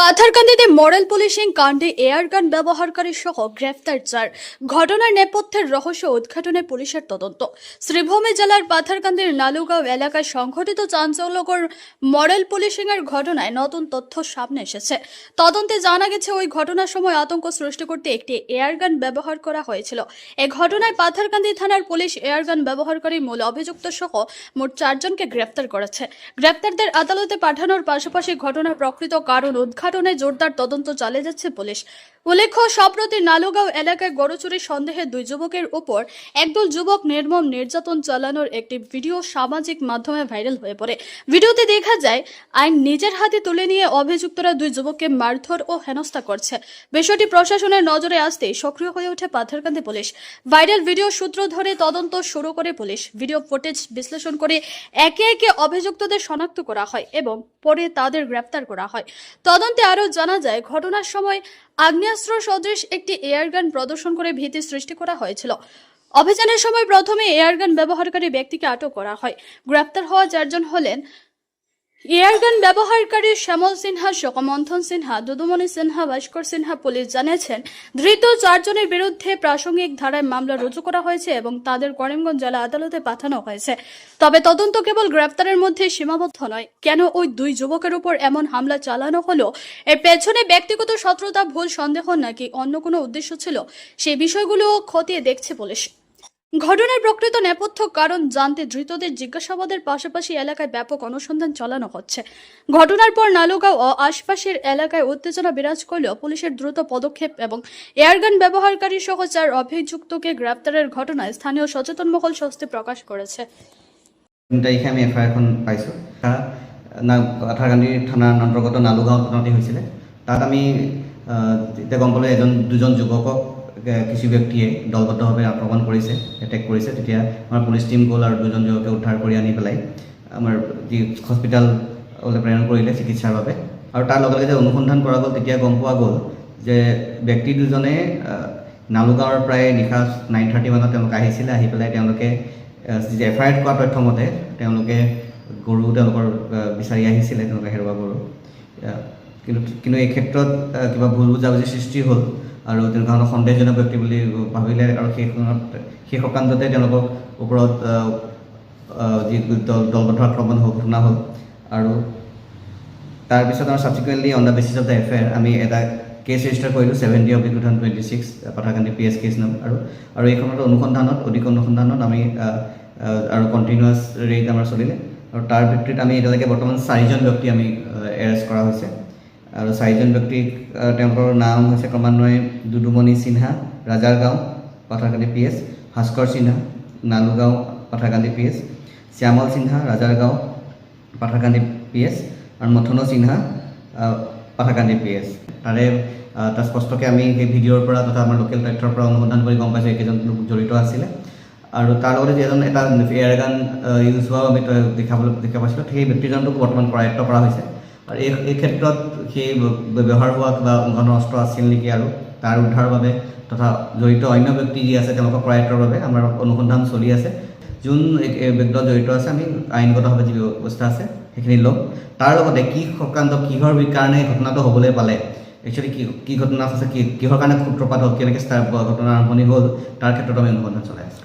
পাথারকান্দিতে model policing কাণ্ডে airgun ব্যবহারকারী সহ গ্রেফতার 4। ঘটনার নেপথ্যের রহস্য উদ্ঘাটনে পুলিশের তদন্ত। শ্রীভূমি জেলার পাথারকান্দির নালুগাঁও এলাকায় সংঘটিত চাঞ্চল্যকর মডেল পুলিশিং এর ঘটনায় নতুন তথ্য সামনে এসেছে। তদন্তে জানা গেছে ওই ঘটনার সময় আতঙ্ক সৃষ্টি করতে একটি এয়ারগান ব্যবহার করা হয়েছিল। এই ঘটনায় পাথারকান্দি থানার পুলিশ এয়ারগান ব্যবহারকারী মূল অভিযুক্ত সহ মোট 4 জনকে গ্রেফতার করেছে। গ্রেফতারদের আদালতে পাঠানোর পাশাপাশি ঘটনার প্রকৃত কারণ উদ্ঘাটনে জোরদার তদন্ত চালিয়ে যাচ্ছে পুলিশ। উল্লেখ্য, সম্প্রতি নালুগাঁও এলাকায় গরু চুরির সন্দেহে 2 যুবকের উপর একদল যুবক নির্মম নির্যাতন চালানোর একটি ভিডিও সামাজিক মাধ্যমে ভাইরাল হয়ে পড়ে। ভিডিওতে দেখা যায় আইন নিজের হাতে তুলে নিয়ে অভিযুক্তরা 2 যুবককে মারধর ও হেনস্থা করছে। বিষয়টি প্রশাসনের নজরে আসতেই সক্রিয় হয়ে ওঠে পাথারকান্দি পুলিশ। ভাইরাল ভিডিও সূত্র ধরে তদন্ত শুরু করে পুলিশ। ভিডিও ফুটেজ বিশ্লেষণ করে একে একে অভিযুক্তদের শনাক্ত করা হয় এবং পরে তাদের গ্রেফতার করা হয়। তদন্তে আরও জানা যায়, ঘটনার সময় আগ্নেয়াস্ত্র সদৃশ একটি এয়ারগান প্রদর্শন করে ভীতি সৃষ্টি করা হয়েছিল। অভিযানের সময় প্রথমে এয়ারগান ব্যবহারকারী ব্যক্তিকে আটক করা হয়। গ্রেফতার হওয়া 4 জন হলেন এয়ারগান ব্যবহারকারী শ্যামল সিনহা, মন্থন সিনহা, দুদুমণি সিনহা, ভাস্কর সিনহা। পুলিশ জানিয়েছেন, ধৃত 4 জনের বিরুদ্ধে প্রাসঙ্গিক ধারায় মামলা রুজু করা হয়েছে এবং তাদের করিমগঞ্জ জেলা আদালতে পাঠানো হয়েছে। তবে তদন্ত কেবল গ্রেফতারের মধ্যে সীমাবদ্ধ নয়। কেন ওই 2 যুবকের উপর এমন হামলা চালানো হলো, এর পেছনে ব্যক্তিগত শত্রুতা, ভুল সন্দেহ নাকি অন্য কোনো উদ্দেশ্য ছিল, সেই বিষয়গুলো খতিয়ে দেখছে পুলিশ। ঘটনার প্রকৃত নেপথ্য কারণ জানতে ধৃতদের জিজ্ঞাসাবাদের পাশাপাশি এলাকায় ব্যাপক অনুসন্ধান চালানো হচ্ছে। ঘটনার পর নালুগাঁও ও আশপাশের এলাকায় উত্তেজনা বিরাজ করলেও পুলিশের দ্রুত পদক্ষেপ এবং এয়ারগান ব্যবহারকারী সহ 4 অভিযুক্তকে গ্রেপ্তারের ঘটনায় স্থানীয় সচেতন মহল স্বস্তি প্রকাশ করেছে। আমি এফআইআর এখন পাইছোঁ। পাথাৰকান্দি থানাৰ অন্তৰ্গত নালুগাঁও থানাতে হৈছিলে। তাত আমি এতিয়া গম পালোঁ দুজন যুৱকক কিছু ব্যক্তিয়ে দলবদ্ধভাৱে আক্ৰমণ কৰিছে, এটেক কৰিছে। তেতিয়া আমাৰ পুলিচ টিম গ'ল আৰু 2 জন যুৱকে উদ্ধাৰ কৰি আনি পেলাই আমাৰ যি হস্পিটেললৈ প্ৰেৰণ কৰিলে চিকিৎসাৰ বাবে। আৰু তাৰ লগে লগে যে অনুসন্ধান কৰা গ'ল, তেতিয়া গম পোৱা গ'ল যে ব্যক্তি দুজনে নালুগাঁৱৰ প্ৰায় নিশা 9:30 মানত তেওঁলোক আহিছিলে। আহি পেলাই তেওঁলোকে যি এফআইআৰত কোৱা তথ্যমতে তেওঁলোকে গৰু তেওঁলোকৰ বিচাৰি আহিছিলে, তেওঁলোকে হেৰুৱা গৰু। কিন্তু এই ক্ষেত্ৰত কিবা ভুল বুজাবুজি সৃষ্টি হ'ল আৰু তেওঁলোকক সন্দেহজনক ব্যক্তি বুলি ভাবিলে আৰু সেই সকান্ততে তেওঁলোকক ওপৰত যি দলবদ্ধ আক্ৰমণ ঘটনা হ'ল। আৰু তাৰপিছত আমাৰ subsequently on the basis of the FIR আমি এটা কেছ ৰেজিষ্টাৰ কৰিলোঁ 70/2026 পাথাৰকান্দি PS কেছ নাম। আৰু এইখনত অধিক অনুসন্ধানত আমি আৰু কণ্টিনিউৱাছ ৰেইড আমাৰ চলিলে। আৰু তাৰ ভিত্তিত আমি এতিয়ালৈকে বৰ্তমান 4 জন ব্যক্তি আমি এৰেষ্ট কৰা হৈছে। আৰু 4 জন ব্যক্তিক তেওঁলোকৰ নাম হৈছে ক্ৰমান্বয়ে দুদুমণি সিনহা, ৰাজাৰগাঁও পাথাৰকান্দি PS, ভাস্কৰ সিনহা, নালুগাঁও পাথাৰকান্দি PS, শ্যামল সিনহা, ৰাজাৰগাঁও পাথাৰকান্দি PS আৰু মথনো সিনহা, পাথাৰকান্দি PS। তাৰে তাৰ স্পষ্টকৈ আমি সেই ভিডিঅ'ৰ পৰা তথা আমাৰ লোকেল তথ্যৰ পৰা অনুসন্ধান কৰি গম পাইছোঁ এইকেইজন লোক জড়িত আছিলে। আৰু তাৰ লগতে যিজন এটা এয়াৰগান ইউজ হোৱাও আমি দেখা পাইছিলোঁ, সেই ব্যক্তিজনটোক বৰ্তমান কৰায়ত্ব কৰা হৈছে। আৰু এই ক্ষেত্ৰত সেই ব্যৱহাৰ হোৱা কিবা ধৰণৰ অস্ত্ৰ আছিল নেকি আৰু তাৰ উদ্ধাৰৰ বাবে তথা জড়িত অন্য ব্যক্তি যি আছে তেওঁলোকৰ কৰায়ত্বৰ বাবে আমাৰ অনুসন্ধান চলি আছে। যোন ব্যক্তি জড়িত আছে আমি আইনগতভাৱে যি ব্যৱস্থা আছে সেইখিনি ল'ম। তাৰ লগতে কি সকান্ত কিহৰ কাৰণে ঘটনাটো হ'বলৈ পালে, একচুৱেলি কি ঘটনা আছে, কিহৰ কাৰণে সূত্ৰপাত হ'ল, কেনেকৈ ঘটনাৰ আৰম্ভণি হ'ল, তাৰ ক্ষেত্ৰত আমি অনুসন্ধান চলাই আছোঁ।